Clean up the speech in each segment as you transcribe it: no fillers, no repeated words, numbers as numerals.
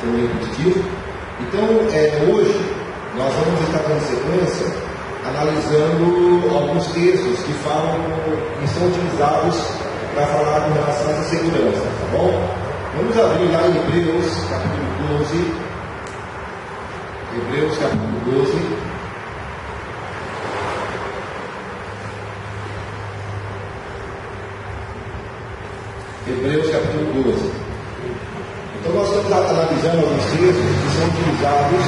foi meio repetitivo. Então, hoje, nós vamos estar dando sequência, analisando alguns textos que são utilizados para falar com relação a essa segurança, tá bom? Vamos abrir lá em Hebreus, capítulo 12. Hebreus, capítulo 12. Hebreus, capítulo 12. Então, nós estamos analisando alguns textos que são utilizados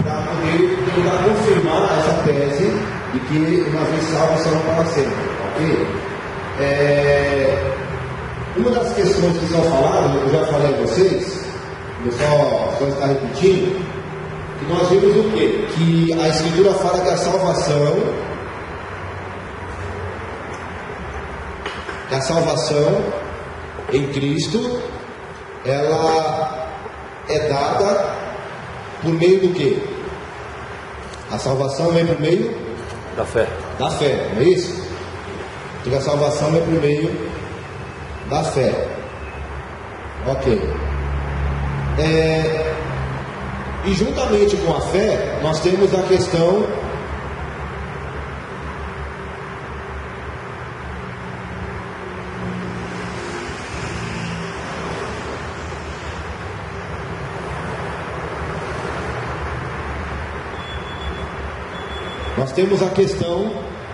para poder tentar confirmar essa tese de que uma vez salvos serão para sempre, ok? Uma das questões que são faladas, eu já falei a vocês, eu só estar repetindo, que nós vimos o quê? Que a Escritura fala que a salvação em Cristo, ela é dada por meio do quê? A salvação vem por meio da fé. Da fé, não é isso? Porque a salvação é por meio da fé. Ok. E juntamente com a fé, nós temos a questão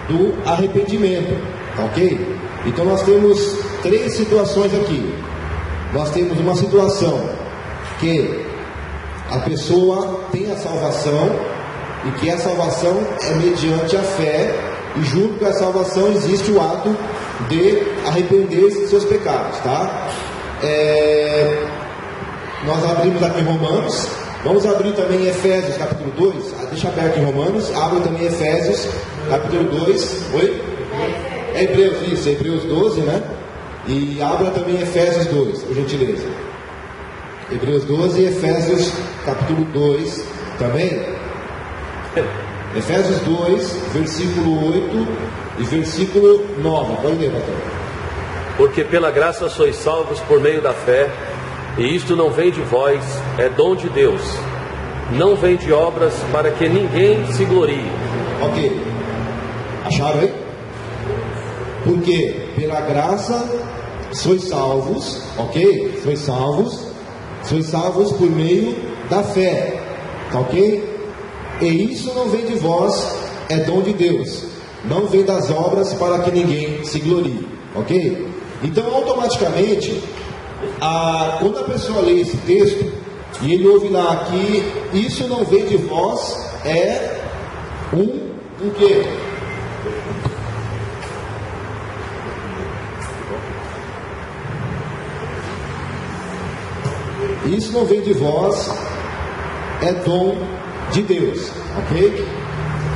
do arrependimento, ok? Então nós temos três situações aqui. Nós temos uma situação que a pessoa tem a salvação e que a salvação é mediante a fé, e junto com a salvação existe o ato de arrepender-se de seus pecados, tá? Nós abrimos aqui Romanos, vamos abrir também Efésios capítulo 2, deixa aberto em Romanos, abre também Efésios capítulo 2, oi? Hebreus 12, né? E abra também Efésios 2, por gentileza. Hebreus 12 e Efésios capítulo 2 também. Efésios 2, versículo 8 e versículo 9. Pode ler, pastor. Porque pela graça sois salvos por meio da fé, e isto não vem de vós, é dom de Deus. Não vem de obras, para que ninguém se glorie. Ok. Acharam aí? Porque pela graça sois salvos, ok? Sois salvos por meio da fé, tá ok? E isso não vem de vós, é dom de Deus. Não vem das obras para que ninguém se glorie, ok? Então automaticamente, quando a pessoa lê esse texto e ele ouve lá que isso não vem de vós, é um quê? Isso não vem de vós, é dom de Deus, ok?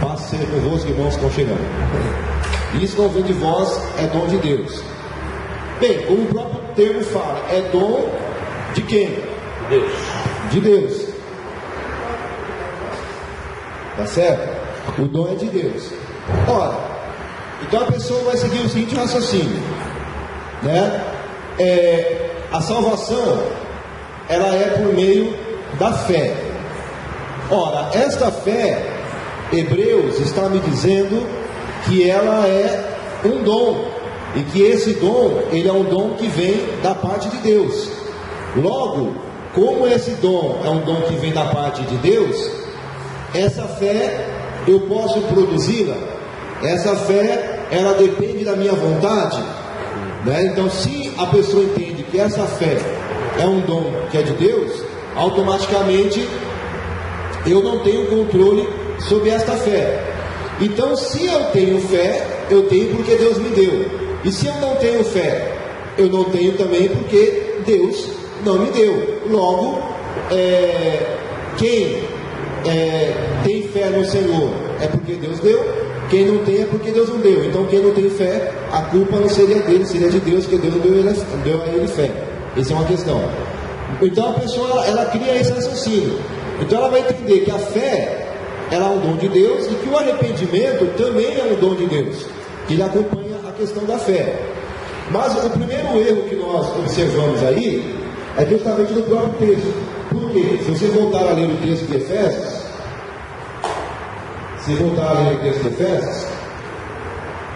Paz seja convosco, irmãos que estão chegando. Isso não vem de vós, é dom de Deus. Bem, como o próprio termo fala, é dom de quem? Deus. De Deus. Tá certo? O dom é de Deus. Ora, então a pessoa vai seguir o seguinte raciocínio, né? A salvação, ela é por meio da fé. Ora, esta fé, Hebreus está me dizendo que ela é um dom, e que esse dom, ele é um dom que vem da parte de Deus. Logo, como esse dom é um dom que vem da parte de Deus, essa fé eu posso produzi-la. Essa fé, ela depende da minha vontade, né? Então, se a pessoa entende que essa fé é um dom que é de Deus, automaticamente eu não tenho controle sobre esta fé. Então, se eu tenho fé, eu tenho porque Deus me deu. E se eu não tenho fé, eu não tenho também porque Deus não me deu. Logo, quem tem fé no Senhor é porque Deus deu, quem não tem é porque Deus não deu. Então, quem não tem fé, a culpa não seria dele, seria de Deus, porque Deus deu a ele fé. Essa é uma questão. Então, a pessoa ela cria esse raciocínio. Então, ela vai entender que a fé, ela é um dom de Deus, e que o arrependimento também é um dom de Deus, que ele acompanha a questão da fé. Mas o primeiro erro que nós observamos aí é justamente no próprio texto. Por quê? Se você voltar a ler o texto de Efésios,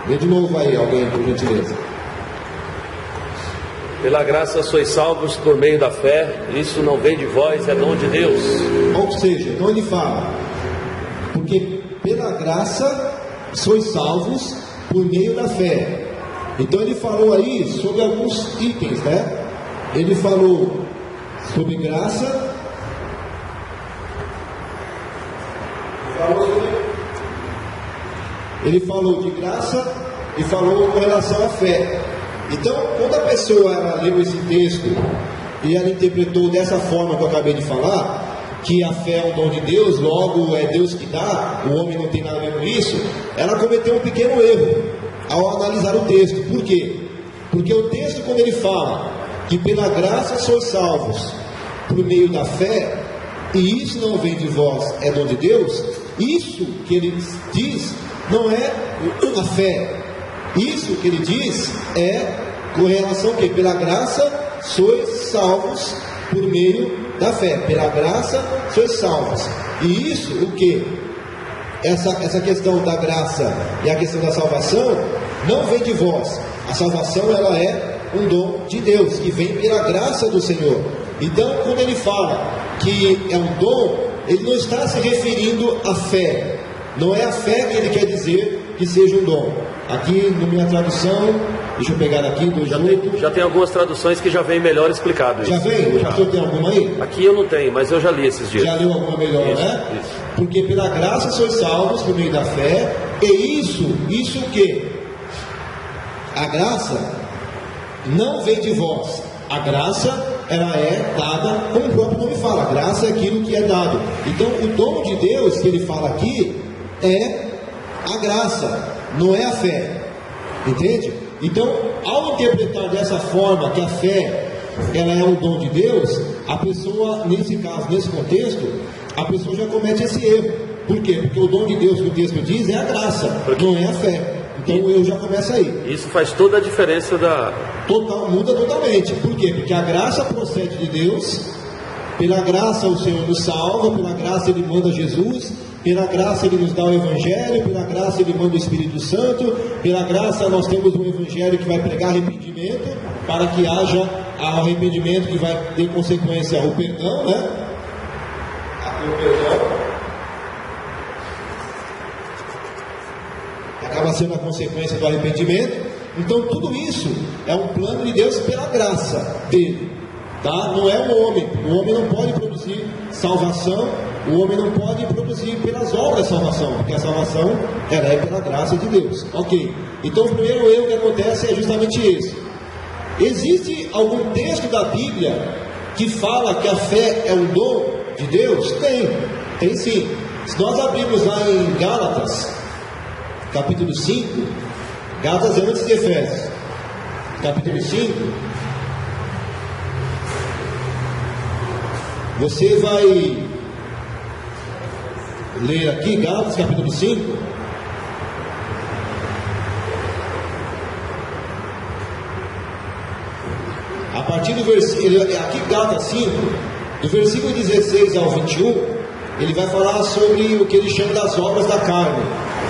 lê de novo aí, alguém, por gentileza. Pela graça sois salvos por meio da fé, isso não vem de vós, é dom de Deus. Ou seja, então ele fala, porque pela graça sois salvos por meio da fé. Então ele falou aí sobre alguns itens, né? Ele falou sobre graça, ele falou de graça e falou com relação à fé. Então, quando a pessoa ela leu esse texto e ela interpretou dessa forma que eu acabei de falar, que a fé é um dom de Deus, logo é Deus que dá, o homem não tem nada a ver com isso, ela cometeu um pequeno erro ao analisar o texto. Por quê? Porque o texto, quando ele fala que pela graça sois salvos por meio da fé, e isso não vem de vós, é dom de Deus, isso que ele diz não é a fé. Isso que ele diz é com relação que pela graça sois salvos por meio da fé. Pela graça sois salvos. E isso o que? Essa questão da graça e a questão da salvação não vem de vós. A salvação ela é um dom de Deus que vem pela graça do Senhor. Então, quando ele fala que é um dom, ele não está se referindo à fé. Não é a fé que ele quer dizer que seja um dom. Aqui na minha tradução, deixa eu pegar aqui, já tem algumas traduções que já vem melhor explicado. Já vem? Já. O senhor tem alguma aí? Aqui eu não tenho, mas eu já li esses dias. Já leu alguma melhor, isso, né? Isso. Porque pela graça sois salvos por meio da fé, e isso o que? A graça não vem de vós. A graça, ela é dada, como o próprio nome fala, a graça é aquilo que é dado. Então, o dom de Deus que ele fala aqui é a graça, não é a fé. Entende? Então, ao interpretar dessa forma que a fé ela é um dom de Deus, a pessoa, nesse caso, nesse contexto, a pessoa já comete esse erro. Por quê? Porque o dom de Deus que o texto diz é a graça, não é a fé. Então eu já começo aí. Isso faz toda a diferença muda totalmente. Por quê? Porque a graça procede de Deus. Pela graça o Senhor nos salva, pela graça Ele manda Jesus, pela graça Ele nos dá o Evangelho, pela graça Ele manda o Espírito Santo, pela graça nós temos um Evangelho que vai pregar arrependimento, para que haja arrependimento que vai ter consequência o perdão, né? O perdão acaba sendo a consequência do arrependimento. Então tudo isso é um plano de Deus pela graça dele. Tá? Não é o homem não pode produzir salvação, o homem não pode produzir pelas obras salvação, porque a salvação ela é pela graça de Deus. Ok, então o primeiro erro que acontece é justamente esse. Existe algum texto da Bíblia que fala que a fé é um dom de Deus? Tem sim. Se nós abrirmos lá em Gálatas capítulo 5, Gálatas é antes de Efésios, capítulo 5, você vai ler aqui, Gálatas capítulo 5, a partir do versículo, aqui Gálatas 5, do versículo 16 ao 21, ele vai falar sobre o que ele chama das obras da carne.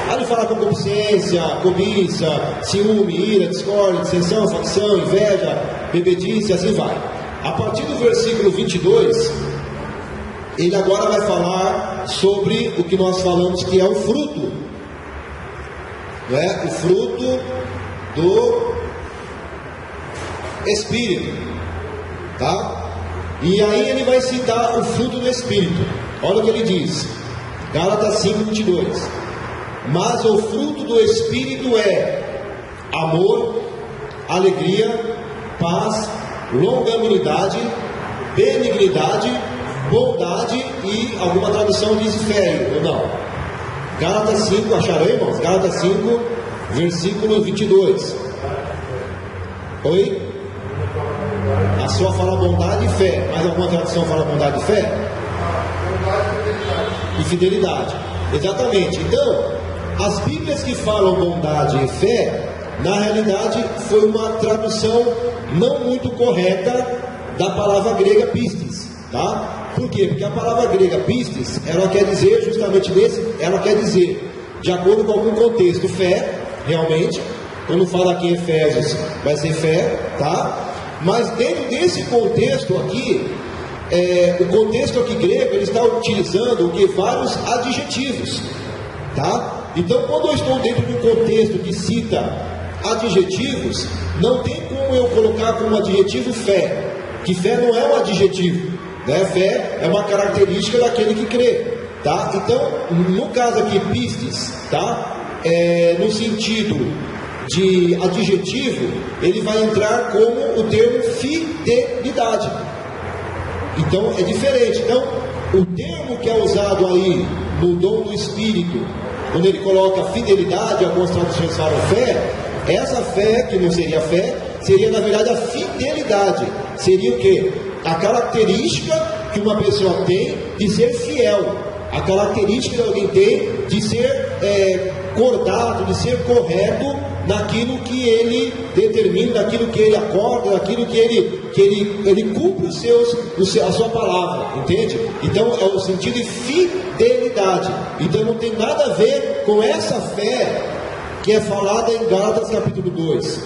Aí ele fala concupiscência, cobiça, ciúme, ira, discórdia, dissensão, facção, inveja, bebedice, assim vai. A partir do versículo 22, ele agora vai falar sobre o que nós falamos que é o fruto, não é? O fruto do Espírito, tá? E aí ele vai citar o fruto do Espírito. Olha o que ele diz, Gálatas 5, 22. Mas o fruto do Espírito é amor, alegria, paz, longanimidade, benignidade, bondade e alguma tradução diz fé, ou não? Gálatas 5, acharam aí, irmãos? Gálatas 5, versículo 22. Oi? A sua fala bondade e fé. Mais alguma tradução fala bondade e fé? E fidelidade. Exatamente. Então, as Bíblias que falam bondade e fé, na realidade foi uma tradução não muito correta da palavra grega pistis, tá? Por quê? Porque a palavra grega pistes, ela quer dizer justamente ela quer dizer, de acordo com algum contexto, fé, realmente. Quando fala aqui em Efésios, vai ser fé, tá? Mas dentro desse contexto aqui, o contexto aqui grego, ele está utilizando o que? Vários adjetivos, tá? Então, quando eu estou dentro de um contexto que cita adjetivos, não tem como eu colocar como adjetivo fé, que fé não é um adjetivo, né? Fé é uma característica daquele que crê, tá? Então, no caso aqui, pistes, tá? No sentido de adjetivo, ele vai entrar como o termo fidelidade. Então é diferente. Então, o termo que é usado aí no dom do Espírito, quando ele coloca fidelidade, algumas traduções falam fé, essa fé, que não seria fé, seria na verdade a fidelidade. Seria o quê? A característica que uma pessoa tem de ser fiel, a característica que alguém tem de ser cordado, de ser correto naquilo que ele determina, naquilo que ele acorda, naquilo que ele cumpre a sua palavra, entende? Então é o sentido de fidelidade. Então não tem nada a ver com essa fé que é falada em Gálatas capítulo 2,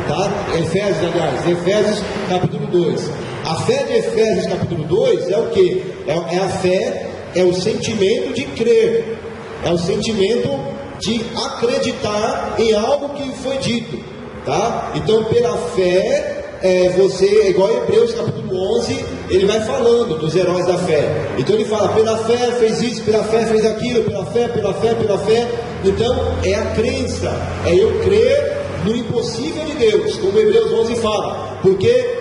tá? Efésios capítulo 2. A fé de Efésios capítulo 2 é o que? É a fé, é o sentimento de crer, é o sentimento de acreditar em algo que foi dito, tá? Então pela fé, você, igual em Hebreus capítulo 11, ele vai falando dos heróis da fé. Então ele fala, pela fé fez isso, pela fé fez aquilo, pela fé, pela fé, pela fé. Então é a crença, é eu crer no impossível de Deus, como Hebreus 11 fala, porque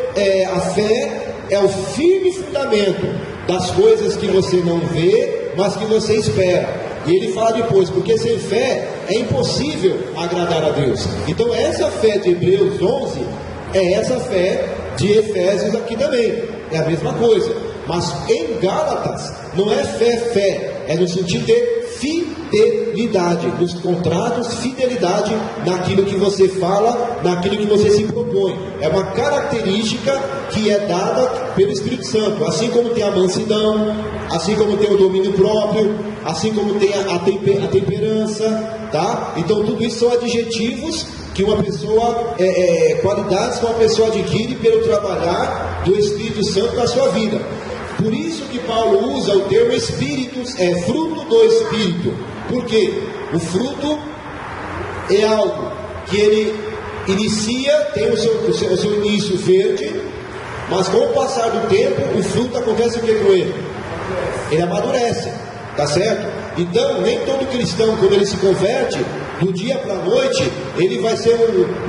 a fé é o firme fundamento das coisas que você não vê, mas que você espera. E ele fala depois, porque sem fé é impossível agradar a Deus. Então essa fé de Hebreus 11 é essa fé de Efésios aqui também, é a mesma coisa. Mas em Gálatas não é fé, é no sentido de fidelidade, nos contratos, fidelidade naquilo que você fala, naquilo que você se propõe. É uma característica que é dada pelo Espírito Santo, assim como tem a mansidão, assim como tem o domínio próprio, assim como tem a temperança, tá? Então tudo isso são adjetivos que uma pessoa, qualidades que uma pessoa adquire pelo trabalhar do Espírito Santo na sua vida. Por isso que Paulo usa o termo espíritos, fruto do Espírito. Por quê? O fruto é algo que ele inicia, tem o seu início verde, mas com o passar do tempo, o fruto acontece o que com ele? Ele amadurece, tá certo? Então, nem todo cristão, quando ele se converte, do dia para a noite, ele vai ser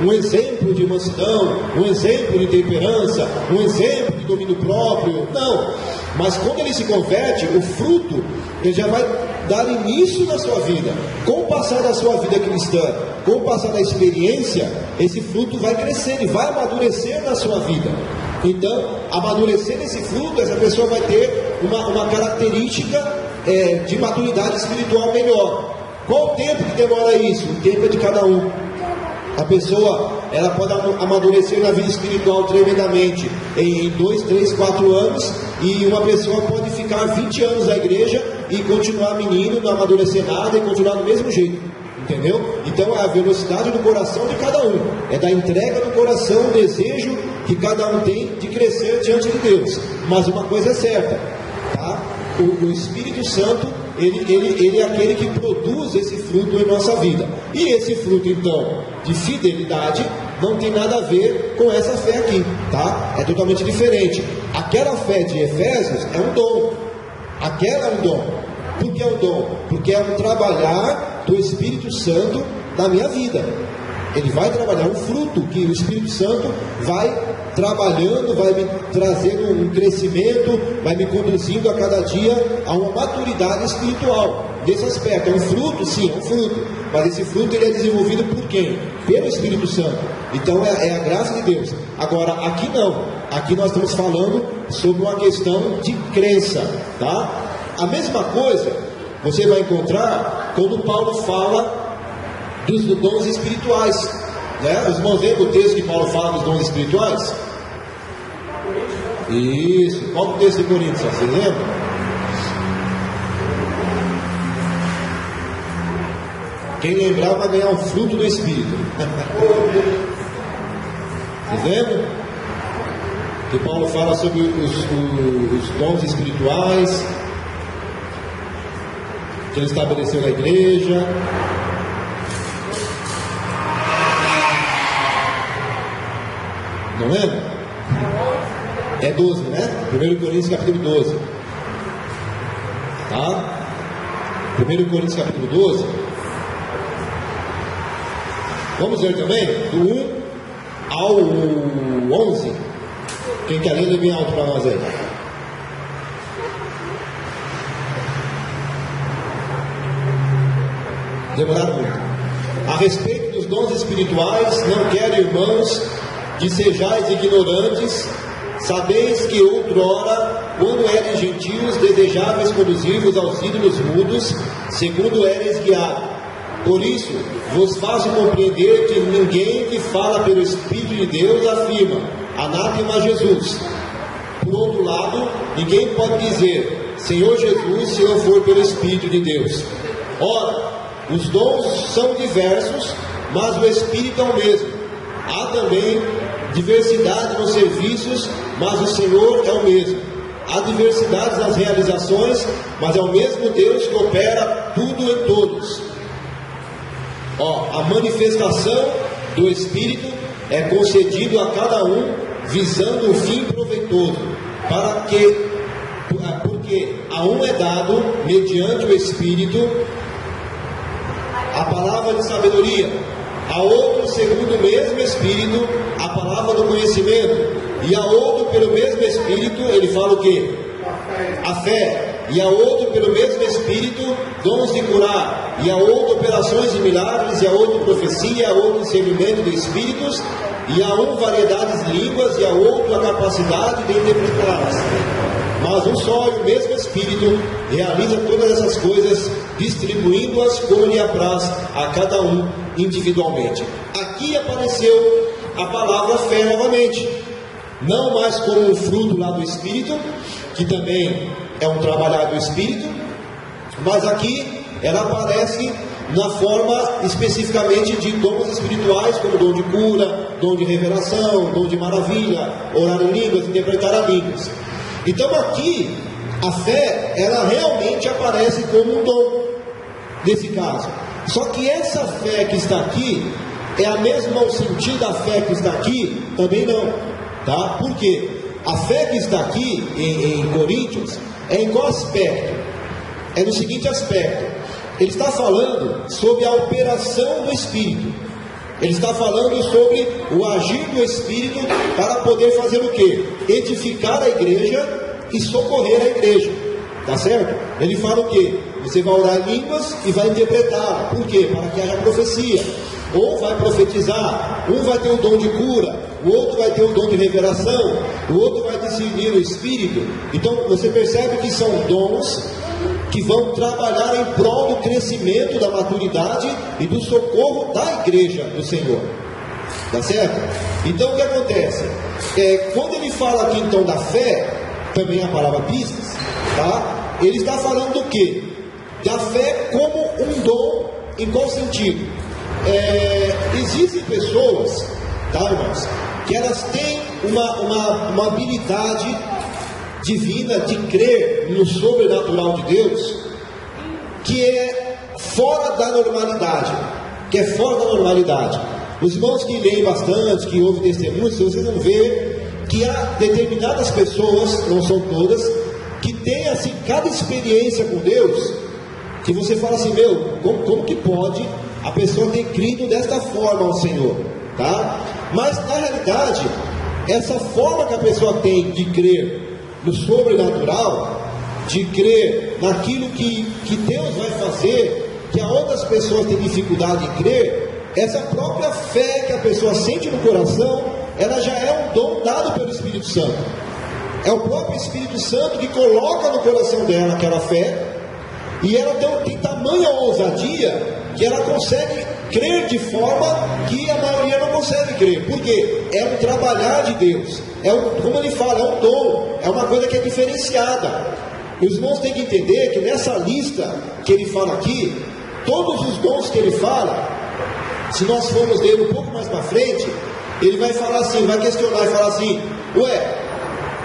um exemplo de mansidão, um exemplo de temperança, um exemplo de domínio próprio. Não, mas quando ele se converte, o fruto, ele já vai dar início na sua vida. Com o passar da sua vida cristã, com o passar da experiência, esse fruto vai crescer, ele vai amadurecer na sua vida. Então, amadurecer esse fruto, essa pessoa vai ter uma característica de maturidade espiritual melhor. Qual o tempo que demora isso? O tempo é de cada um. A pessoa, ela pode amadurecer na vida espiritual tremendamente em 2, 3, 4 anos, e uma pessoa pode ficar 20 anos na igreja e continuar menino, não amadurecer nada e continuar do mesmo jeito, entendeu? Então é a velocidade do coração de cada um, é da entrega do coração, o desejo que cada um tem de crescer diante de Deus. Mas uma coisa é certa, tá? O Espírito Santo, ele é aquele que produz esse fruto em nossa vida. E esse fruto, então, de fidelidade, não tem nada a ver com essa fé aqui, tá? É totalmente diferente. Aquela fé de Efésios é um dom. Aquela é um dom. Por que é um dom? Porque é um trabalhar do Espírito Santo na minha vida. Ele vai trabalhar um fruto que o Espírito Santo vai trabalhando, vai me trazendo um crescimento, vai me conduzindo a cada dia a uma maturidade espiritual. Nesse aspecto, é um fruto? Sim, é um fruto. Mas esse fruto ele é desenvolvido por quem? Pelo Espírito Santo. Então é a graça de Deus. Agora, aqui não. Aqui nós estamos falando sobre uma questão de crença, tá? A mesma coisa você vai encontrar quando Paulo fala dos dons espirituais, né? Os irmãos lembram o texto que Paulo fala dos dons espirituais? Isso. Qual o texto de Coríntios? Você lembra? Quem lembrar vai ganhar o fruto do Espírito. Vocês lembram? Que Paulo fala sobre os dons espirituais que ele estabeleceu na igreja. Não lembra? É 12, né? 1 Coríntios capítulo 12. Tá? 1 Coríntios capítulo 12. Vamos ler também do 1 ao 11. Quem quer ler, lê bem alto para nós aí. Demoraram muito. A respeito dos dons espirituais, não quero, irmãos, que sejais ignorantes. Sabeis que outrora, quando eres gentios, desejáveis conduzir-vos aos ídolos mudos, segundo eres guiado. Por isso, vos faço compreender que ninguém que fala pelo Espírito de Deus afirma: anátema a Jesus. Por outro lado, ninguém pode dizer Senhor Jesus se não for pelo Espírito de Deus. Ora, os dons são diversos, mas o Espírito é o mesmo. Há também diversidade nos serviços, mas o Senhor é o mesmo. Há diversidades nas realizações, mas é o mesmo Deus que opera tudo em todos. A manifestação do Espírito é concedido a cada um visando um fim proveitoso, porque a um é dado, mediante o Espírito, a palavra de sabedoria, a outro, segundo o mesmo Espírito, a palavra do conhecimento, e a outro, pelo mesmo Espírito, ele fala o quê? A fé. E a outro, pelo mesmo Espírito, dons de curar, e a outro, operações de milagres, e a outro, profecia, e a outro, discernimento de espíritos, e a um, variedades de línguas, e a outro, a capacidade de interpretá-las. Mas um só e o mesmo Espírito realiza todas essas coisas, distribuindo-as como lhe apraz a cada um individualmente. Aqui apareceu a palavra fé novamente, não mais como um fruto lá do Espírito, que também é um trabalhar do Espírito, mas aqui ela aparece na forma especificamente de dons espirituais, como dom de cura, dom de revelação, dom de maravilha, orar em línguas, interpretar a línguas. Então aqui a fé, ela realmente aparece como um dom nesse caso. Só que essa fé que está aqui é a mesma, o sentido da fé que está aqui também não, tá? Por quê? A fé que está aqui em Coríntios é em qual aspecto? É no seguinte aspecto: ele está falando sobre a operação do Espírito. Ele está falando sobre o agir do Espírito para poder fazer o quê? Edificar a igreja e socorrer a igreja. Tá certo? Ele fala o quê? Você vai orar em línguas e vai interpretar. Por quê? Para que haja profecia. Ou vai profetizar. Um vai ter o dom de cura, o outro vai ter o dom de revelação, o outro vai discernir o Espírito. Então você percebe que são dons que vão trabalhar em prol do crescimento, da maturidade e do socorro da igreja do Senhor. Tá certo? Então o que acontece? Quando ele fala aqui então da fé, também a palavra pistas, tá? Ele está falando do quê? Da fé como um dom. Em qual sentido? Existem pessoas, tá, irmãos, que elas têm uma habilidade divina de crer no sobrenatural de Deus, que é fora da normalidade, Os irmãos que leem bastante, que ouvem testemunhos, vocês vão ver que há determinadas pessoas, não são todas, que têm assim cada experiência com Deus, que você fala assim, como que pode a pessoa ter crido desta forma ao Senhor, tá? Mas na realidade, essa forma que a pessoa tem de crer no sobrenatural, de crer naquilo que Deus vai fazer, que a outras pessoas têm dificuldade em crer, essa própria fé que a pessoa sente no coração, ela já é um dom dado pelo Espírito Santo. É o próprio Espírito Santo que coloca no coração dela aquela fé, e ela tem tamanha ousadia que ela consegue crer de forma que a maioria não consegue crer. Por quê? É um trabalhar de Deus. Como ele fala, é um dom. É uma coisa que é diferenciada. E os irmãos têm que entender que nessa lista que ele fala aqui, todos os dons que ele fala, se nós formos ler um pouco mais para frente, ele vai falar assim, vai questionar e falar assim: ué,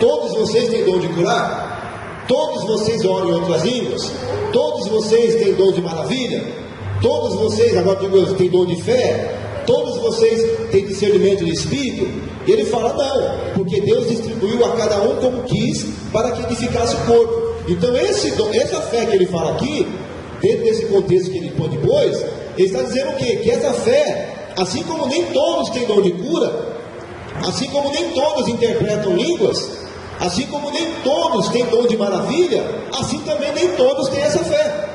todos vocês têm dom de curar? Todos vocês oram em outras línguas? Todos vocês têm dom de maravilha? Todos vocês, agora digo eu, têm dom de fé? Todos vocês têm discernimento de espírito? E ele fala: não, porque Deus distribuiu a cada um como quis, para que edificasse o corpo. Então essa fé que ele fala aqui, dentro desse contexto que ele põe depois, ele está dizendo o quê? Que essa fé, assim como nem todos têm dom de cura, assim como nem todos interpretam línguas, assim como nem todos têm dom de maravilha, assim também nem todos têm essa fé.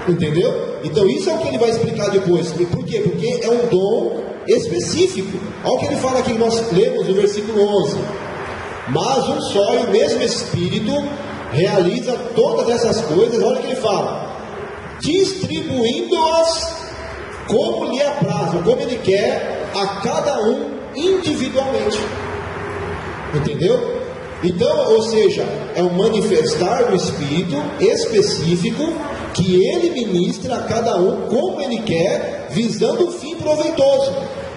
Entendeu? Então isso é o que ele vai explicar depois. Por quê? Porque é um dom específico. Olha o que ele fala aqui, nós lemos no versículo 11: mas um só e o mesmo Espírito realiza todas essas coisas. Olha o que ele fala: distribuindo-as como lhe apraz, ou como ele quer, a cada um individualmente. Entendeu? Então, ou seja, é um manifestar do Espírito específico que ele ministra a cada um como ele quer, visando um fim proveitoso.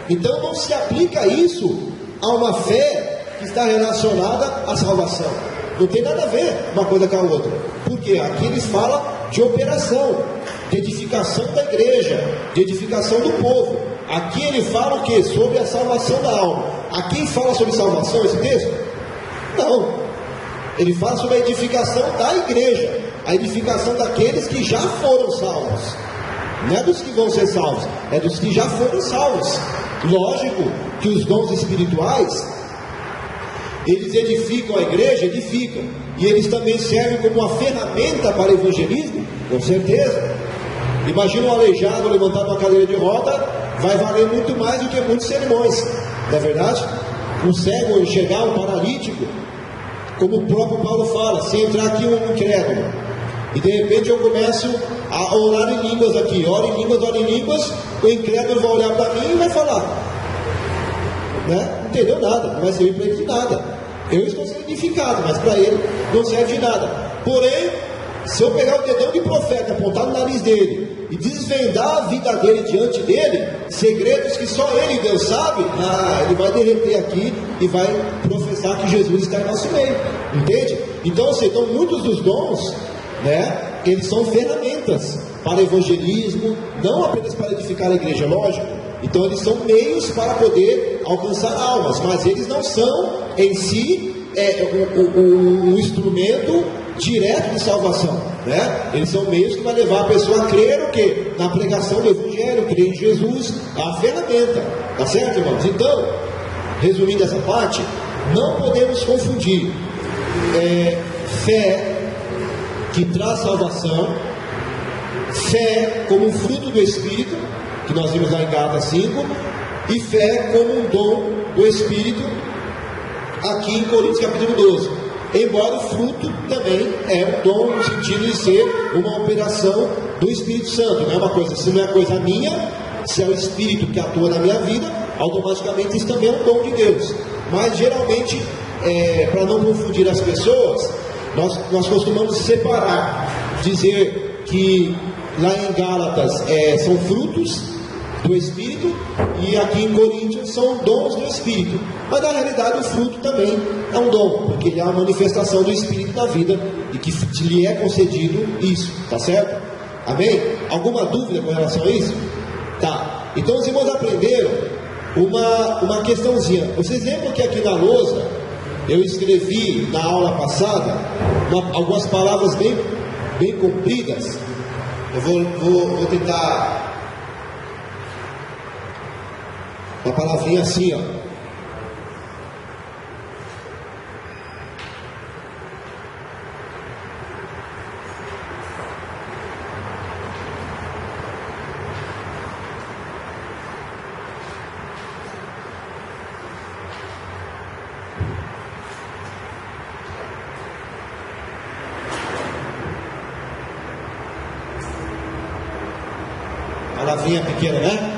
Então não se aplica isso a uma fé que está relacionada à salvação. Não tem nada a ver uma coisa com a outra. Porque aqui eles falam de operação, de edificação da igreja, de edificação do povo. Aqui ele fala o que? Sobre a salvação da alma. Aqui fala sobre salvação esse texto? Não. Ele fala sobre a edificação da igreja, a edificação daqueles que já foram salvos. Não é dos que vão ser salvos, é dos que já foram salvos. Lógico que os dons espirituais, eles edificam a igreja, edificam, e eles também servem como uma ferramenta para evangelismo, com certeza. Imagina um aleijado levantado uma cadeira de roda, vai valer muito mais do que muitos sermões, não é verdade? Um cego enxergar, um paralítico, como o próprio Paulo fala: se entrar aqui um incrédulo, e de repente eu começo a orar em línguas aqui, oro em línguas, o incrédulo vai olhar para mim e vai falar, né? Não entendeu nada, não vai servir para ele de nada. Eu estou sendo edificado, mas para ele não serve de nada. Porém, se eu pegar o dedão de profeta, apontar no nariz dele e desvendar a vida dele diante dele, segredos que só ele e Deus sabe, ele vai derreter aqui e vai professar que Jesus está em nosso meio. Entende? Então, então muitos dos dons, né, eles são ferramentas para evangelismo, não apenas para edificar a igreja, lógico. Então eles são meios para poder alcançar almas, mas eles não são em si um instrumento direto de salvação, né? Eles são meios que vai levar a pessoa a crer o quê? Na pregação do Evangelho, crer em Jesus, a ferramenta, tá certo, irmãos? Então, resumindo essa parte, não podemos confundir fé que traz salvação, fé como um fruto do Espírito, que nós vimos lá em Gálatas 5, e fé como um dom do Espírito, aqui em Coríntios capítulo 12. Embora o fruto também é um dom no sentido de ser uma operação do Espírito Santo. Não é uma coisa, se não é coisa minha, se é o Espírito que atua na minha vida, automaticamente isso também é um dom de Deus. Mas geralmente, para não confundir as pessoas, nós costumamos separar, dizer que lá em Gálatas são frutos do Espírito, e aqui em Coríntios são dons do Espírito. Mas na realidade o fruto também é um dom, porque ele é uma manifestação do Espírito na vida, e que lhe é concedido isso, tá certo? Amém? Alguma dúvida com relação a isso? Tá. Então os irmãos aprenderam uma questãozinha. Vocês lembram que aqui na lousa eu escrevi na aula passada algumas palavras bem compridas? Eu vou tentar. Uma palavrinha assim, ó. Palavrinha pequena, né?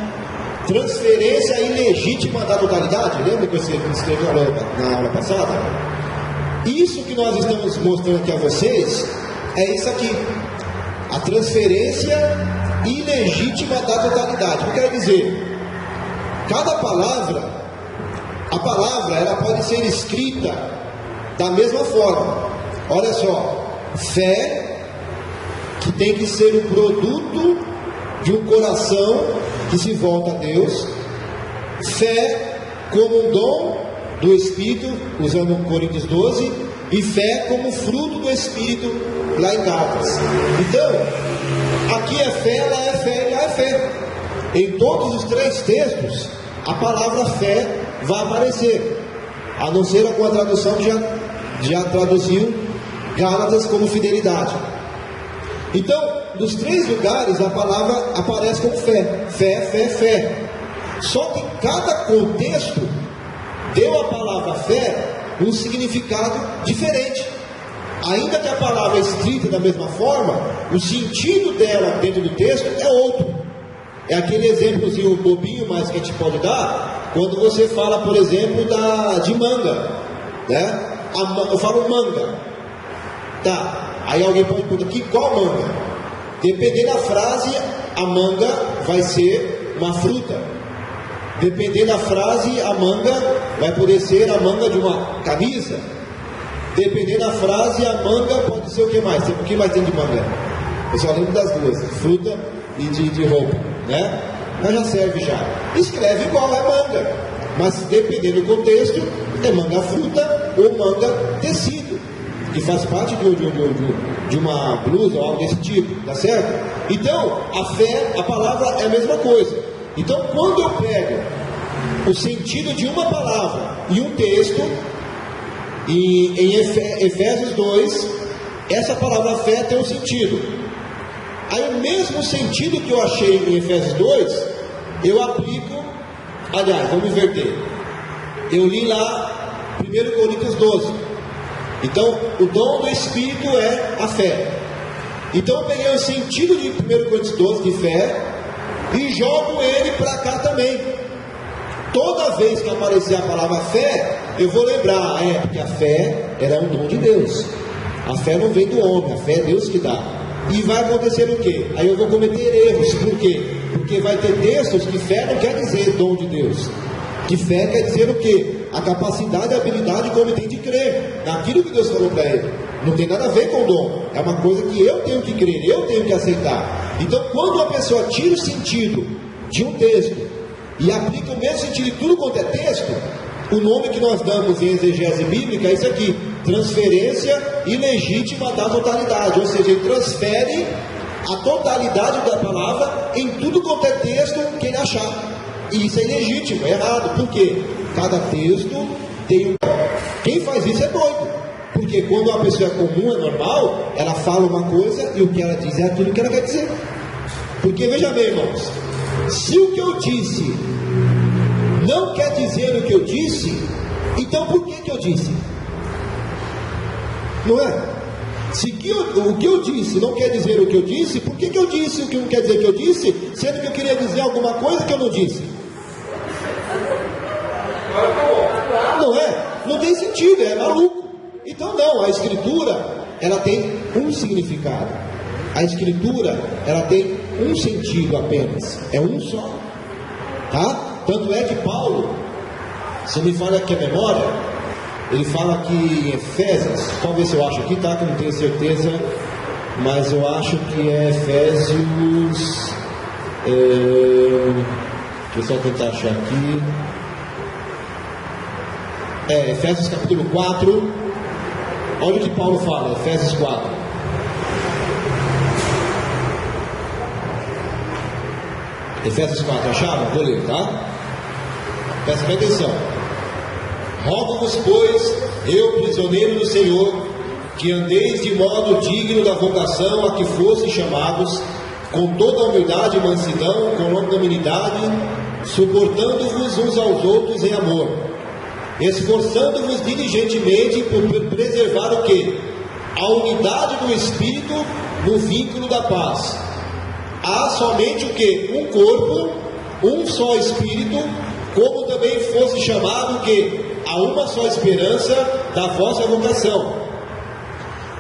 Transferência ilegítima da totalidade? Lembra que você escreveu na aula passada? Isso que nós estamos mostrando aqui a vocês é isso aqui: a transferência ilegítima da totalidade. O que quer dizer? Cada palavra, a palavra, ela pode ser escrita da mesma forma. Olha só, fé, que tem que ser o produto de um coração que se volta a Deus. Fé como um dom do Espírito, usando Coríntios 12, e fé como fruto do Espírito, lá em Gálatas. Então, aqui é fé, lá é fé e lá é fé. Em todos os 3 textos, a palavra fé vai aparecer, a não ser com a tradução que já traduziu Gálatas como fidelidade. Então, nos 3 lugares, a palavra aparece como fé, fé, fé, fé. Só que cada contexto deu à palavra fé um significado diferente. Ainda que a palavra é escrita da mesma forma, o sentido dela dentro do texto é outro. É aquele exemplozinho bobinho, mas que a gente pode dar, quando você fala, por exemplo, de manga, né? Eu falo manga, tá? Aí alguém pode perguntar aqui, qual manga? Dependendo da frase, a manga vai ser uma fruta. Dependendo da frase, a manga vai poder ser a manga de uma camisa. Dependendo da frase, a manga pode ser o que mais? O que mais tem de manga? Eu só lembro das duas, fruta e de roupa, né? Mas já serve já. Escreve igual, é manga. Mas dependendo do contexto, é manga fruta ou manga tecido, que faz parte de uma blusa ou algo desse tipo, tá certo? Então, a fé, a palavra é a mesma coisa. Então, quando eu pego o sentido de uma palavra e um texto, e em Efésios 2, essa palavra fé tem um sentido. Aí o mesmo sentido que eu achei em Efésios 2, eu aplico, aliás, vamos inverter. Eu li lá 1 Coríntios 12. Então, o dom do Espírito é a fé. Então eu peguei o sentido de 1 Coríntios 12 de fé e jogo ele para cá também. Toda vez que aparecer a palavra fé, eu vou lembrar, porque a fé era um dom de Deus. A fé não vem do homem, a fé é Deus que dá. E vai acontecer o quê? Aí eu vou cometer erros. Por quê? Porque vai ter textos que fé não quer dizer dom de Deus. Que fé quer dizer o quê? A capacidade e a habilidade como ele tem de crer naquilo que Deus falou para ele. Não tem nada a ver com o dom. É uma coisa que eu tenho que crer, eu tenho que aceitar. Então, quando uma pessoa tira o sentido de um texto e aplica o mesmo sentido em tudo quanto é texto, o nome que nós damos em exegese bíblica é isso aqui: transferência ilegítima da totalidade. Ou seja, ele transfere a totalidade da palavra em tudo quanto é texto que ele achar. E isso é ilegítimo, é errado. Por quê? Cada texto tem um... Quem faz isso é doido. Porque quando uma pessoa é comum, é normal, ela fala uma coisa e o que ela diz é tudo o que ela quer dizer. Porque veja bem, irmãos, se o que eu disse não quer dizer o que eu disse, então por que eu disse? Não é? Se o que eu disse não quer dizer o que eu disse, por que eu disse o que não quer dizer o que eu disse, sendo que eu queria dizer alguma coisa que eu não disse? Não é? Não tem sentido, é maluco. Então não, a Escritura, ela tem um significado. A Escritura, ela tem um sentido apenas, é um só, tá? Tanto é que Paulo, se me falha aqui a memória, ele fala aqui em Efésios, talvez eu acho aqui, tá? Que eu não tenho certeza, mas eu acho que é Efésios, deixa eu só tentar achar aqui, Efésios capítulo 4, olha o que Paulo fala, Efésios 4. Efésios 4, acharam? Vou ler, tá? Presta bem atenção. Rogo-vos, pois, eu, prisioneiro do Senhor, que andeis de modo digno da vocação a que fossem chamados, com toda a humildade e mansidão, com longanimidade, suportando-vos uns aos outros em amor, esforçando-vos diligentemente por preservar o quê? A unidade do Espírito no vínculo da paz. Há somente o quê? Um corpo, um só Espírito, como também fosse chamado que há uma só esperança da vossa vocação.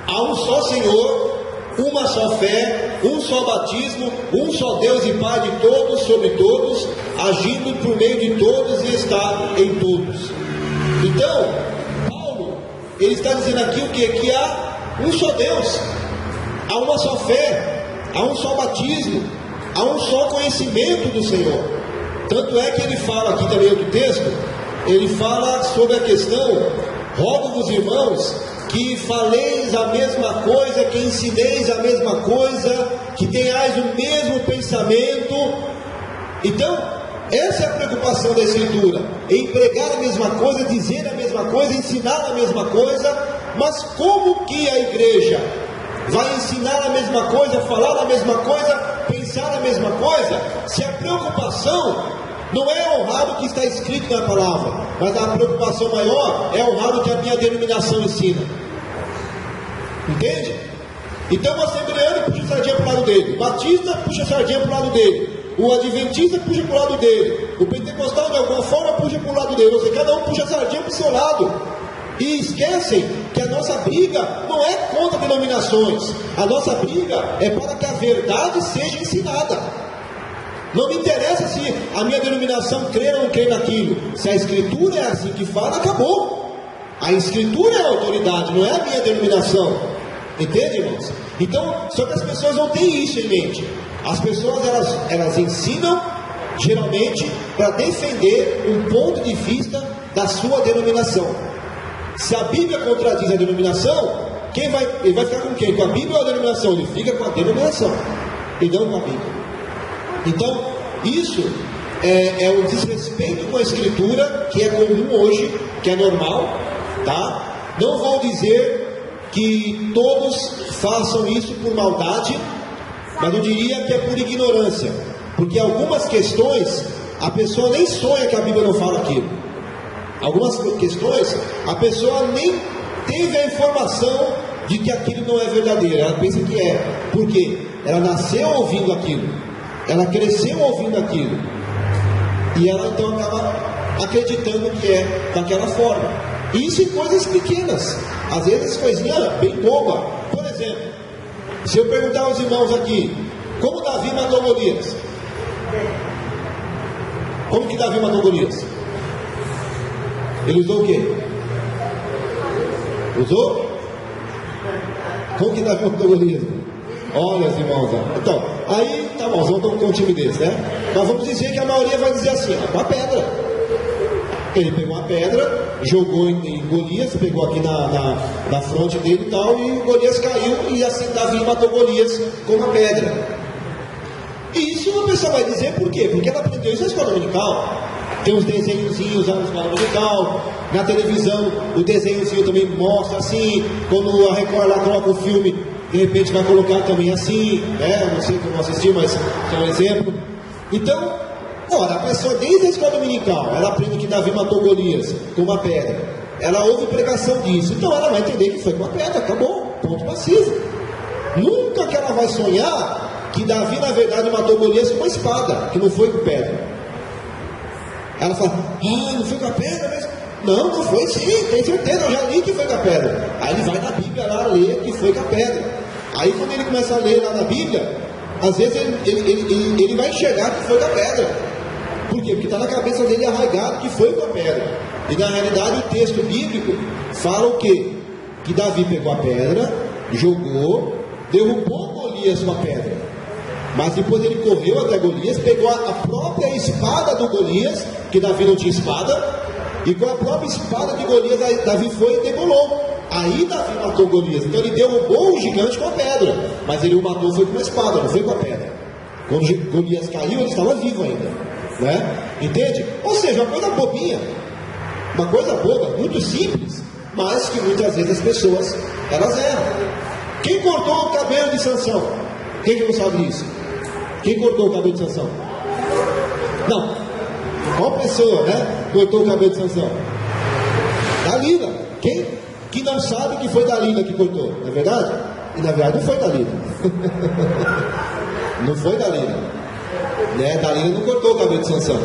Há um só Senhor, uma só fé, um só batismo, um só Deus e Pai de todos, sobre todos, agindo por meio de todos e está em todos. Então, Paulo, ele está dizendo aqui o quê? Que há um só Deus, há uma só fé, há um só batismo, há um só conhecimento do Senhor. Tanto é que ele fala aqui também outro texto, ele fala sobre a questão: rogo-vos, irmãos, que faleis a mesma coisa, que ensineis a mesma coisa, que tenhais o mesmo pensamento. Então, essa é a preocupação da Escritura, em pregar a mesma coisa, dizer a mesma coisa, ensinar a mesma coisa. Mas como que a igreja vai ensinar a mesma coisa, falar a mesma coisa, pensar a mesma coisa, se a preocupação não é honrar o que está escrito na palavra, mas a preocupação maior é honrar o que a minha denominação ensina? Entende? Então o assembleano puxa a sardinha para o lado dele, o batista puxa a sardinha para o lado dele, o adventista puxa para o lado dele, o pentecostal de alguma forma puxa para o lado dele. Ou seja, cada um puxa a sardinha para o seu lado. E esquecem que a nossa briga não é contra denominações, a nossa briga é para que a verdade seja ensinada. Não me interessa se a minha denominação crê ou não crê naquilo. Se a Escritura é assim que fala, acabou. A Escritura é a autoridade, não é a minha denominação. Entende, irmãos? Então, só que as pessoas não têm isso em mente. As pessoas, elas ensinam, geralmente, para defender um ponto de vista da sua denominação. Se a Bíblia contradiz a denominação, ele vai ficar com quem? Com a Bíblia ou a denominação? Ele fica com a denominação e não com a Bíblia. Então, isso é um desrespeito com a Escritura, que é comum hoje, que é normal, tá? Não vou dizer que todos façam isso por maldade, mas eu diria que é por ignorância, porque algumas questões a pessoa nem sonha que a Bíblia não fala aquilo. Algumas questões a pessoa nem teve a informação de que aquilo não é verdadeiro, ela pensa que é, porque ela nasceu ouvindo aquilo, ela cresceu ouvindo aquilo, e ela então acaba acreditando que é daquela forma. E isso em coisas pequenas, às vezes coisinha bem boba. Por exemplo, se eu perguntar aos irmãos aqui, como Davi matou Golias? Como que Davi matou Golias? Ele usou o quê? Usou? Como que Davi matou Golias? Olha, os irmãos, então, aí tá bom, vamos ter um time desse, né? Mas vamos dizer que a maioria vai dizer assim, com a pedra. Ele pegou a pedra, jogou em Golias, pegou aqui na fronte dele e tal, e Golias caiu, e assim Davi matou Golias com a pedra. E isso uma pessoa vai dizer por quê? Porque ela aprendeu isso na escola dominical. Tem uns desenhozinhos lá na escola dominical, na televisão, o desenhozinho também mostra assim, quando a Record lá coloca o filme, de repente vai colocar também assim, né? Não sei como assistir, mas é um exemplo. Então, ora, a pessoa desde a escola dominical, ela aprende que Davi matou Golias com uma pedra, ela ouve pregação disso, então ela vai entender que foi com a pedra, acabou, ponto passivo. Nunca que ela vai sonhar que Davi na verdade matou Golias com uma espada, que não foi com pedra. Ela fala, não foi com a pedra mesmo? Não foi sim, tem certeza, eu já li que foi com a pedra. Aí ele vai na Bíblia lá ler que foi com a pedra. Aí quando ele começa a ler lá na Bíblia, às vezes ele vai enxergar que foi com a pedra. Por quê? Porque está na cabeça dele arraigado que foi com a pedra. E na realidade o texto bíblico fala o quê? Que Davi pegou a pedra, jogou, derrubou Golias com a pedra. Mas depois ele correu até Golias, pegou a própria espada do Golias, que Davi não tinha espada, e com a própria espada de Golias Davi foi e degolou. Aí Davi matou Golias. Então ele derrubou o gigante com a pedra, mas ele o matou foi com uma espada, não foi com a pedra. Quando Golias caiu, ele estava vivo ainda, né? Entende? Ou seja, uma coisa bobinha, uma coisa boba, muito simples, mas que muitas vezes as pessoas elas erram. Quem cortou o cabelo de Sansão? Quem que não sabe disso? Quem cortou o cabelo de Sansão? Não. Qual pessoa, né, cortou o cabelo de Sansão? Dalila. Quem que não sabe que foi Dalila que cortou? Não é verdade? E na verdade não foi Dalila. Não foi Dalila. Né? Dalila não cortou o cabelo de Sansão.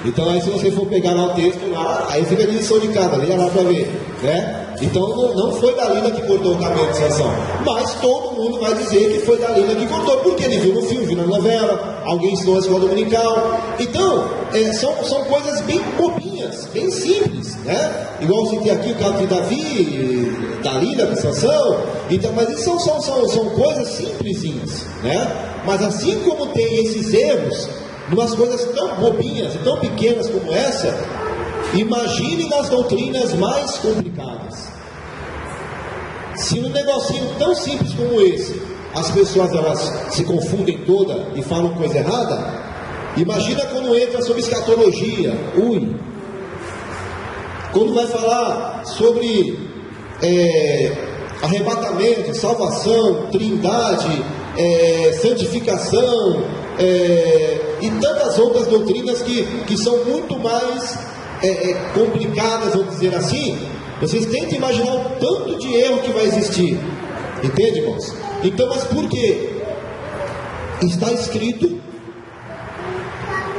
Então aí se você for pegar lá o texto lá, aí fica de lição de casa, leia lá para ver, né? Então não foi Dalila que cortou o cabelo de Sansão, mas todo mundo vai dizer que foi Dalila que cortou, porque ele viu no filme, viu na novela, alguém ensinou a escola dominical. Então são coisas bem bobinhas, bem simples, né? Igual eu citei aqui o caso de Davi, Dalila, de Sansão. Então, mas isso são coisas simplesinhas, né? Mas assim como tem esses erros, umas coisas tão bobinhas e tão pequenas como essa, imagine nas doutrinas mais complicadas. Se um negocinho tão simples como esse, as pessoas elas se confundem toda e falam coisa errada, imagina quando entra sobre escatologia, quando vai falar sobre arrebatamento, salvação, trindade, santificação, e tantas outras doutrinas que são muito mais complicadas, vamos dizer assim. Vocês tentem imaginar o tanto de erro que vai existir, entende, irmãos? Então, mas por quê? Está escrito,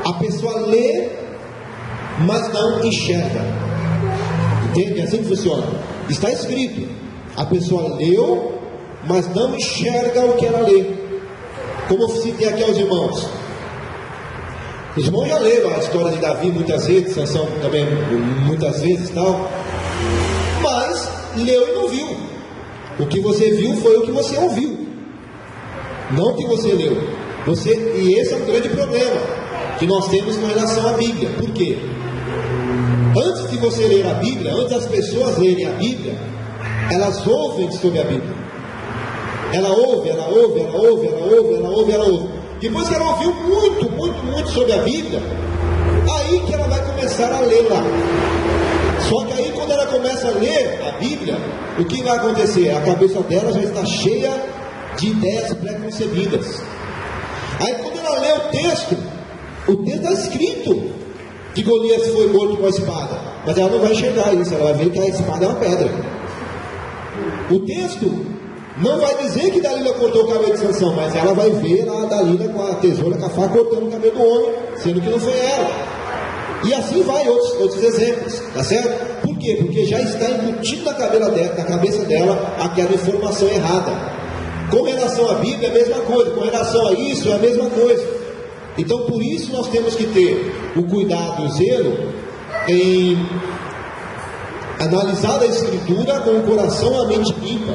a pessoa lê, mas não enxerga, entende? É assim que funciona. Está escrito, a pessoa leu, mas não enxerga o que ela lê. Como eu citei aqui aos irmãos, os irmãos já leram a história de Davi muitas vezes, Sansão também muitas vezes e tal, mas leu e não viu. O que você viu foi o que você ouviu, não o que você leu. E esse é um grande problema que nós temos com relação à Bíblia. Por quê? Antes de você ler a Bíblia, antes das pessoas lerem a Bíblia, elas ouvem sobre a Bíblia. Ela ouve. Depois que ela ouviu muito sobre a Bíblia, aí que ela vai começar a ler lá. Só que aí quando ela começa a ler a Bíblia, o que vai acontecer? A cabeça dela já está cheia de ideias pré-concebidas. Aí quando ela lê o texto está escrito que Golias foi morto com a espada, mas ela não vai enxergar isso, ela vai ver que a espada é uma pedra. O texto não vai dizer que Dalila cortou o cabelo de Sansão, mas ela vai ver a Dalila com a tesoura, com a faca, cortando o cabelo do homem, sendo que não foi ela. E assim vai outros exemplos, tá certo? Por quê? Porque já está embutido na cabeça dela aquela informação errada. Com relação à Bíblia é a mesma coisa, com relação a isso é a mesma coisa. Então por isso nós temos que ter o cuidado, o zelo em analisar a Escritura com o coração e a mente limpa,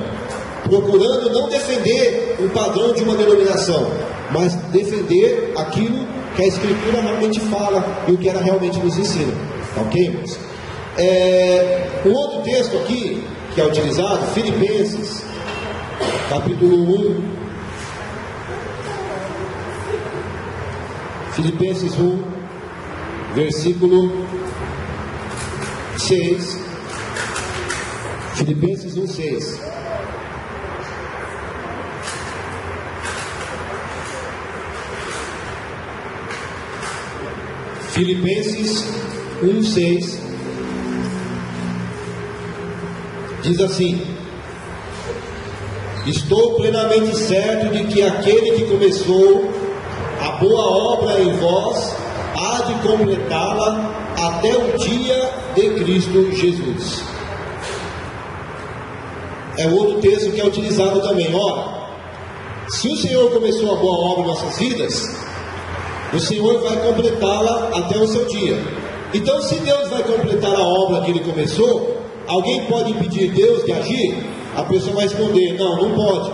procurando não defender o padrão de uma denominação, mas defender aquilo que a Escritura realmente fala e o que ela realmente nos ensina. Ok, irmãos? Um outro texto aqui que é utilizado, Filipenses, capítulo 1. Filipenses 1, versículo 6. Filipenses 1, 6. Filipenses 1, 6 diz assim: estou plenamente certo de que aquele que começou a boa obra em vós há de completá-la até o dia de Cristo Jesus. É outro texto que é utilizado também. Ora, se o Senhor começou a boa obra em nossas vidas, o Senhor vai completá-la até o seu dia. Então, se Deus vai completar a obra que Ele começou, alguém pode impedir Deus de agir? A pessoa vai responder: não pode.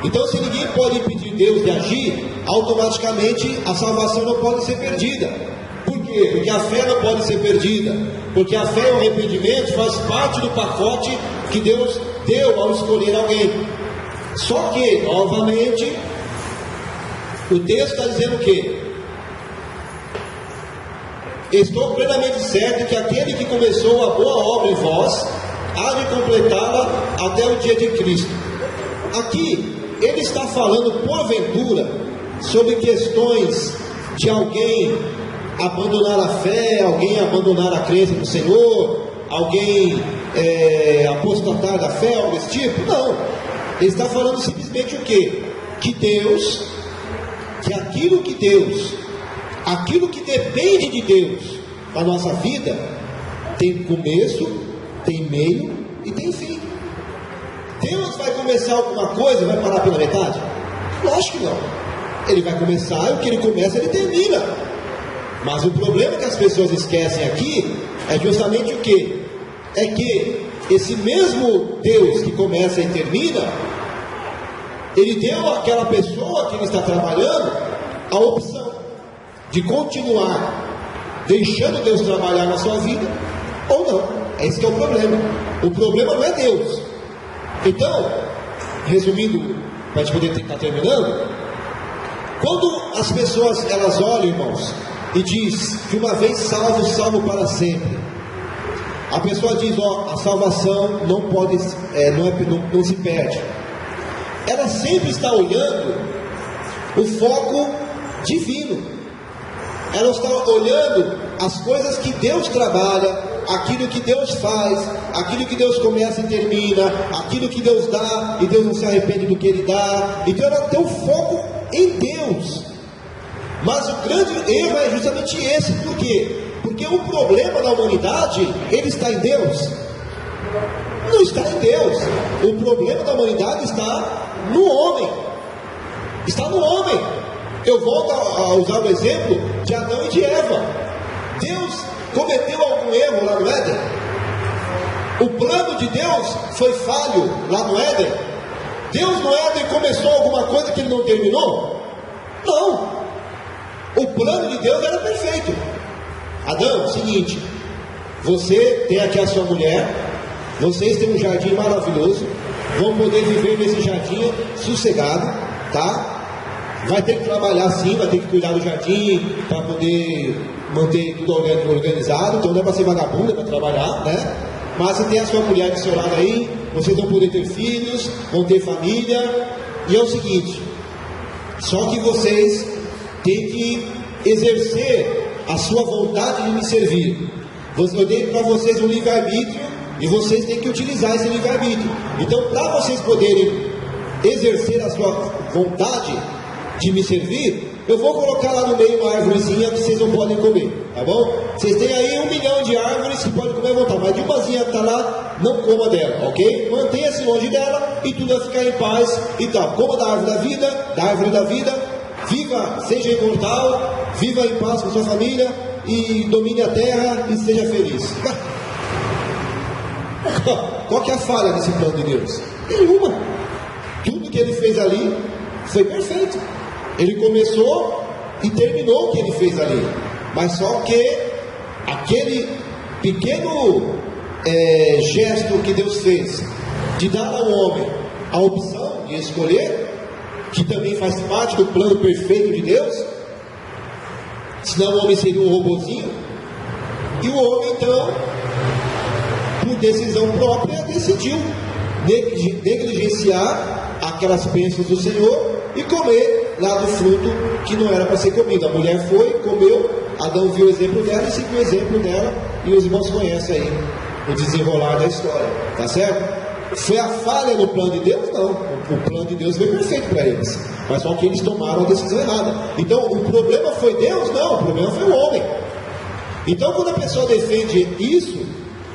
Então, se ninguém pode impedir Deus de agir, automaticamente a salvação não pode ser perdida. Por quê? Porque a fé não pode ser perdida. Porque a fé e o arrependimento faz parte do pacote que Deus deu ao escolher alguém. Só que, novamente, o texto está dizendo o quê? Estou plenamente certo que aquele que começou a boa obra em vós há de completá-la até o dia de Cristo. Aqui ele está falando, porventura, sobre questões de alguém abandonar a fé, alguém abandonar a crença no Senhor, alguém apostatar da fé, algo desse tipo? Não. Ele está falando simplesmente o quê? Que aquilo que Deus aquilo que depende de Deus para a nossa vida tem começo, tem meio e tem fim. Deus vai começar alguma coisa e vai parar pela metade? Lógico que não. Ele vai começar e o que ele começa ele termina. Mas o problema que as pessoas esquecem aqui é justamente o quê? É que esse mesmo Deus que começa e termina, ele deu àquela pessoa que ele está trabalhando a opção de continuar deixando Deus trabalhar na sua vida ou não. Esse que é o problema. O problema não é Deus. Então, resumindo, para a gente poder estar terminando, quando as pessoas elas olham, irmãos, e diz que uma vez salvo, salvo para sempre, a pessoa diz, ó, a salvação não pode, não se perde. Ela sempre está olhando o foco divino. Ela está olhando as coisas que Deus trabalha, aquilo que Deus faz, aquilo que Deus começa e termina, aquilo que Deus dá e Deus não se arrepende do que Ele dá. Então ela tem o foco em Deus. Mas o grande erro é justamente esse. Por quê? Porque o problema da humanidade, ele está em Deus? Não está em Deus. O problema da humanidade está no homem. Está no homem. Eu volto a usar o exemplo de Adão e de Eva. Deus cometeu algum erro lá no Éden? O plano de Deus foi falho lá no Éden? Deus no Éden começou alguma coisa que ele não terminou? Não. O plano de Deus era perfeito. Adão, seguinte, você tem aqui a sua mulher, vocês têm um jardim maravilhoso, vão poder viver nesse jardim sossegado, tá? Vai ter que trabalhar sim, vai ter que cuidar do jardim para poder manter tudo organizado. Então não é para ser vagabundo, é para trabalhar, né? Mas você tem a sua mulher do seu lado aí, vocês vão poder ter filhos, vão ter família. E é o seguinte, só que vocês têm que exercer a sua vontade de me servir. Eu dei para vocês um livre-arbítrio e vocês têm que utilizar esse livre-arbítrio. Então, para vocês poderem exercer a sua vontade de me servir, eu vou colocar lá no meio uma árvorezinha que vocês não podem comer, tá bom? Vocês têm aí 1 milhão de árvores que podem comer à vontade, mas de umazinha que está lá, não coma dela, ok? Mantenha-se longe dela e tudo vai ficar em paz e tal. Coma da árvore da vida, viva, seja imortal, viva em paz com sua família e domine a terra e seja feliz. Qual que é a falha nesse plano de Deus? Nenhuma. Tudo que ele fez ali foi perfeito. Ele começou e terminou o que ele fez ali. Mas só que aquele pequeno gesto que Deus fez de dar ao homem a opção de escolher, que também faz parte do plano perfeito de Deus, senão o homem seria um robozinho, e o homem então, por decisão própria, decidiu negligenciar aquelas bênçãos do Senhor e comer lá do fruto que não era para ser comido. A mulher foi, comeu, Adão viu o exemplo dela e seguiu o exemplo dela, e os irmãos conhecem aí o desenrolar da história, tá certo? Foi a falha no plano de Deus? Não. O plano de Deus foi perfeito para eles, mas só que eles tomaram a decisão errada. Então o problema foi Deus? Não, o problema foi o homem. Então quando a pessoa defende isso,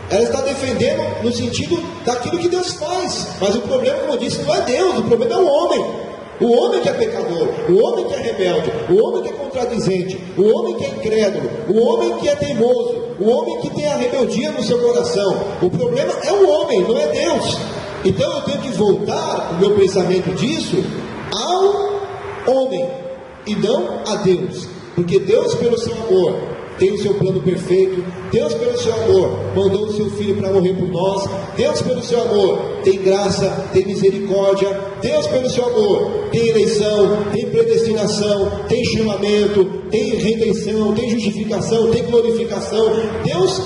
ela está defendendo no sentido daquilo que Deus faz. Mas o problema, como eu disse, não é Deus, o problema é o homem. O homem que é pecador, o homem que é rebelde, o homem que é contradizente, o homem que é incrédulo, o homem que é teimoso, o homem que tem a rebeldia no seu coração. O problema é o homem, não é Deus. Então eu tenho que voltar o meu pensamento disso ao homem e não a Deus. Porque Deus, pelo seu amor, tem o seu plano perfeito. Deus, pelo seu amor, mandou o seu Filho para morrer por nós. Deus, pelo seu amor, tem graça, tem misericórdia. Deus, pelo seu amor, tem eleição, tem predestinação, tem chamamento, tem redenção, tem justificação, tem glorificação. Deus,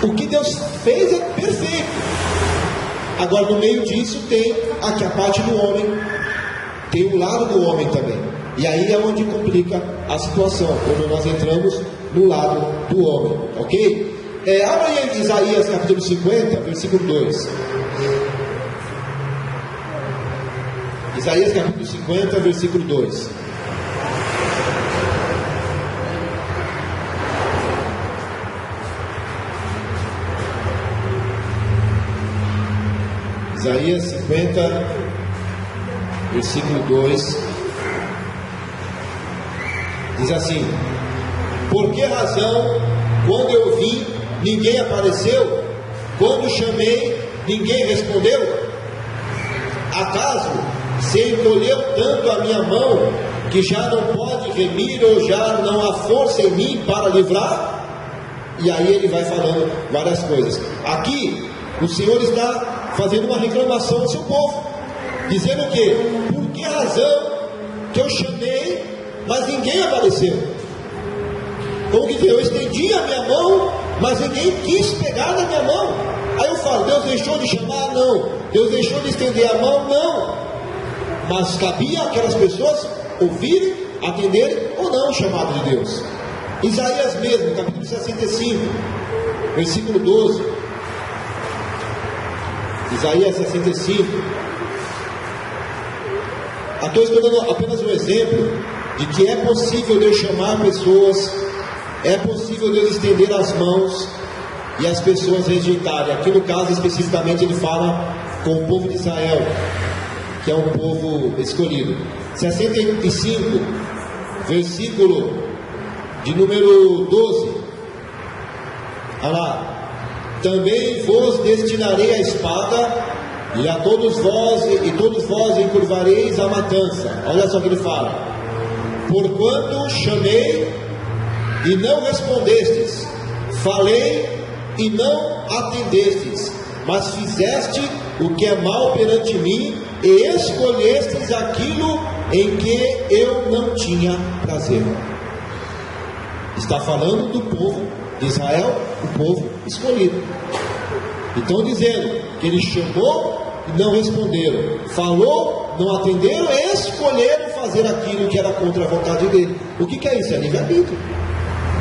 o que Deus fez é perfeito. Agora, no meio disso, tem aqui a parte do homem, tem o lado do homem também. E aí é onde complica a situação, quando nós entramos no lado do homem, ok? Abra aí em Isaías capítulo 50, versículo 2. Isaías capítulo 50, versículo 2. Isaías 50, versículo 2, diz assim: por que razão, quando eu vim, ninguém apareceu? Quando chamei, ninguém respondeu? Acaso se encolheu tanto a minha mão, que já não pode remir, ou já não há força em mim para livrar? E aí ele vai falando várias coisas. Aqui, o Senhor está fazendo uma reclamação ao seu povo, dizendo o quê? Por que razão que eu chamei, mas ninguém apareceu? Como que diz? Eu estendi a minha mão, mas ninguém quis pegar na minha mão. Aí eu falo, Deus deixou de chamar? Não. Deus deixou de estender a mão? Não. Mas cabia aquelas pessoas ouvirem, atenderem ou não o chamado de Deus. Isaías mesmo, capítulo 65, versículo 12. Isaías 65. Aqui eu estou dando apenas um exemplo de que é possível Deus chamar pessoas, é possível Deus estender as mãos e as pessoas rejeitarem. Aqui no caso especificamente ele fala com o povo de Israel, que é um povo escolhido. 65, versículo de número 12. Olha lá. Também vos destinarei a espada, e a todos vós encurvareis a matança. Olha só o que ele fala: porquanto chamei e não respondestes, falei e não atendestes, mas fizeste o que é mal perante mim, e escolhestes aquilo em que eu não tinha prazer. Está falando do povo de Israel, o povo escolhido. Então dizendo que ele chamou e não responderam, falou, não atenderam, e escolheram fazer aquilo que era contra a vontade dele. O que é isso? É livre-arbítrio.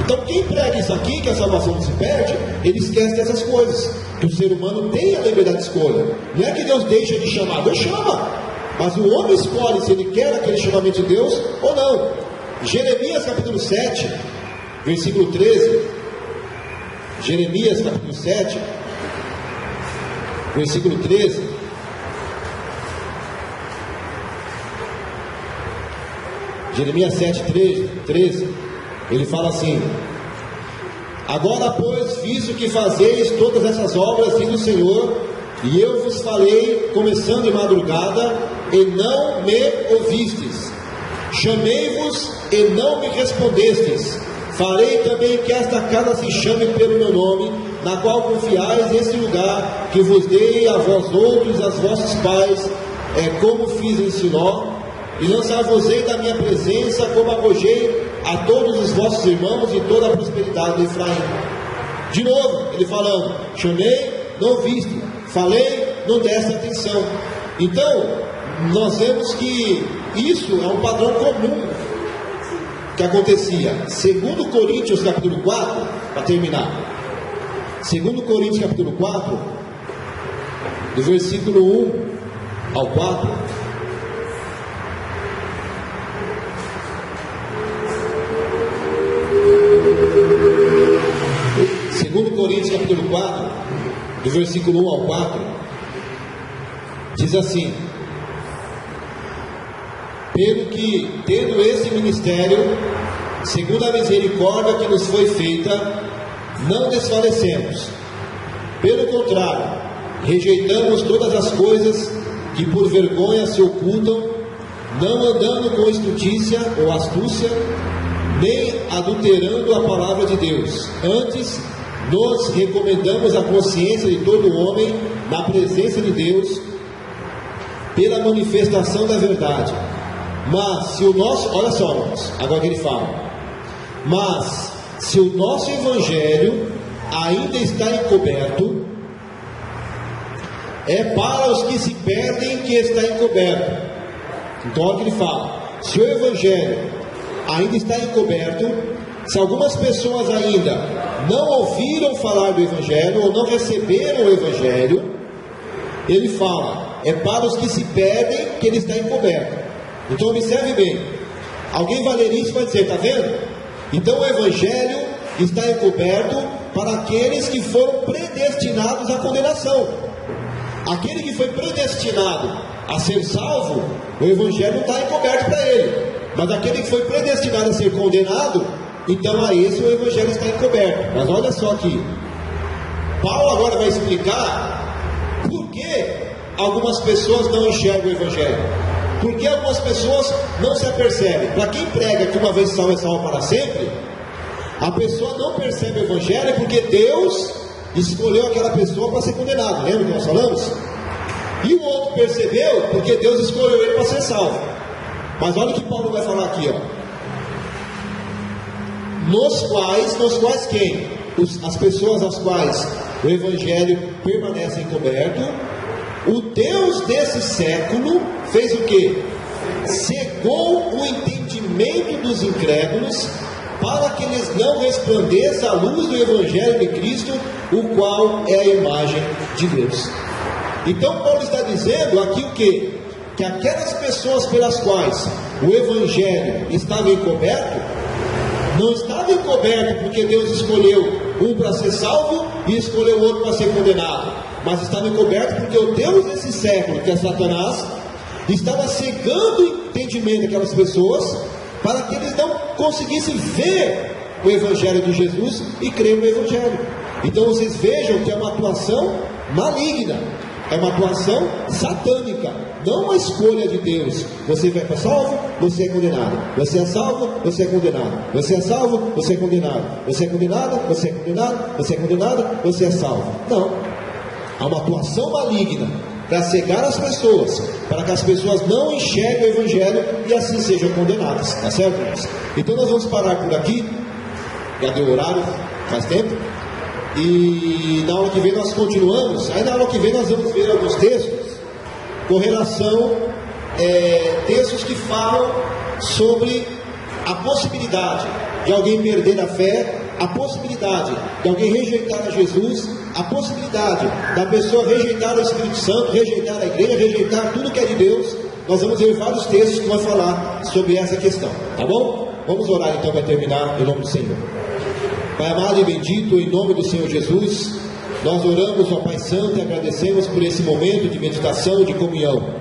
Então quem prega isso aqui, que a salvação não se perde, ele esquece dessas coisas, que o ser humano tem a liberdade de escolha. Não é que Deus deixa de chamar, Deus chama, mas o homem escolhe se ele quer aquele chamamento de Deus ou não. Jeremias capítulo 7, versículo 13. Jeremias capítulo 7, versículo 13. Jeremias 7, 13. Ele fala assim: agora, pois, visto que fazeis todas essas obras, diz o Senhor, e eu vos falei, começando de madrugada, e não me ouvistes. Chamei-vos e não me respondestes. Farei também que esta casa se chame pelo meu nome, na qual confiais, esse lugar que vos dei a vós outros, aos vossos pais, como fiz em Siló, e lançar-vos-ei da minha presença, como arrojei a todos os vossos irmãos e toda a prosperidade de Efraim. De novo, ele falando: chamei, não viste, falei, não deste atenção. Então, nós vemos que isso é um padrão comum que acontecia. 2 Coríntios capítulo 4, para terminar, 2 Coríntios capítulo 4, do versículo 1 ao 4, Coríntios capítulo 4, do versículo 1 ao 4, diz assim: pelo que, tendo esse ministério, segundo a misericórdia que nos foi feita, não desfalecemos. Pelo contrário, rejeitamos todas as coisas que por vergonha se ocultam, não andando com estultícia ou astúcia, nem adulterando a palavra de Deus. Antes, nos recomendamos a consciência de todo homem na presença de Deus, pela manifestação da verdade. Mas se o nosso, olha só, irmãos, agora que ele fala: mas se o nosso evangelho ainda está encoberto, é para os que se perdem que está encoberto. Então olha o que ele fala: se o evangelho ainda está encoberto, se algumas pessoas ainda não ouviram falar do evangelho ou não receberam o evangelho, ele fala: é para os que se perdem que ele está encoberto. Então observe bem, alguém vai ler isso e vai dizer: está vendo? Então o evangelho está encoberto para aqueles que foram predestinados à condenação. Aquele que foi predestinado a ser salvo, o Evangelho não está encoberto para ele. Mas aquele que foi predestinado a ser condenado, então a esse o Evangelho está encoberto. Mas olha só aqui, Paulo agora vai explicar por que algumas pessoas não enxergam o Evangelho, por que algumas pessoas não se apercebem. Para quem prega que uma vez salvo é salvo para sempre, a pessoa não percebe o Evangelho porque Deus escolheu aquela pessoa para ser condenado. Lembra que nós falamos? E o outro percebeu porque Deus escolheu ele para ser salvo. Mas olha o que Paulo vai falar aqui, ó. Nos quais quem? As pessoas às quais o Evangelho permanece encoberto, o Deus desse século fez o que? Cegou o entendimento dos incrédulos, para que eles não resplandeça a luz do Evangelho de Cristo, o qual é a imagem de Deus. Então Paulo está dizendo aqui o que? Que aquelas pessoas pelas quais o Evangelho estava encoberto, não estava encoberto porque Deus escolheu um para ser salvo e escolheu o outro para ser condenado, mas estava encoberto porque o Deus desse século, que é Satanás, estava cegando o entendimento daquelas pessoas, para que eles não conseguissem ver o Evangelho de Jesus e crer no Evangelho. Então vocês vejam que é uma atuação maligna, é uma atuação satânica, não uma escolha de Deus. Você vai para salvo, você é condenado. Você é salvo, você é condenado. Você é salvo, você é condenado. Você é condenado, você é condenado. Você é condenado, você é salvo. Não, há uma atuação maligna para cegar as pessoas, para que as pessoas não enxerguem o Evangelho e assim sejam condenadas, tá certo, irmãos? Então nós vamos parar por aqui, já deu horário, faz tempo, e na aula que vem nós continuamos. Aí na aula que vem nós vamos ver alguns textos com relação, textos que falam sobre a possibilidade de alguém perder a fé, a possibilidade de alguém rejeitar a Jesus, a possibilidade da pessoa rejeitar o Espírito Santo, rejeitar a igreja, rejeitar tudo que é de Deus. Nós vamos ver vários textos que vão falar sobre essa questão, tá bom? Vamos orar então para terminar em nome do Senhor. Pai amado e bendito, em nome do Senhor Jesus, nós oramos, ó Pai Santo, e agradecemos por esse momento de meditação, de comunhão.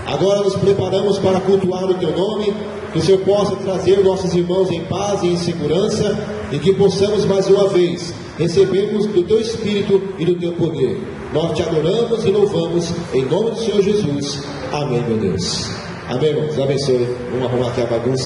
Agora nos preparamos para cultuar o Teu nome, que o Senhor possa trazer nossos irmãos em paz e em segurança, e que possamos mais uma vez recebermos do Teu Espírito e do Teu poder. Nós Te adoramos e louvamos em nome do Senhor Jesus. Amém, meu Deus. Amém, irmãos. Abençoe. Vamos arrumar aqui a bagunça.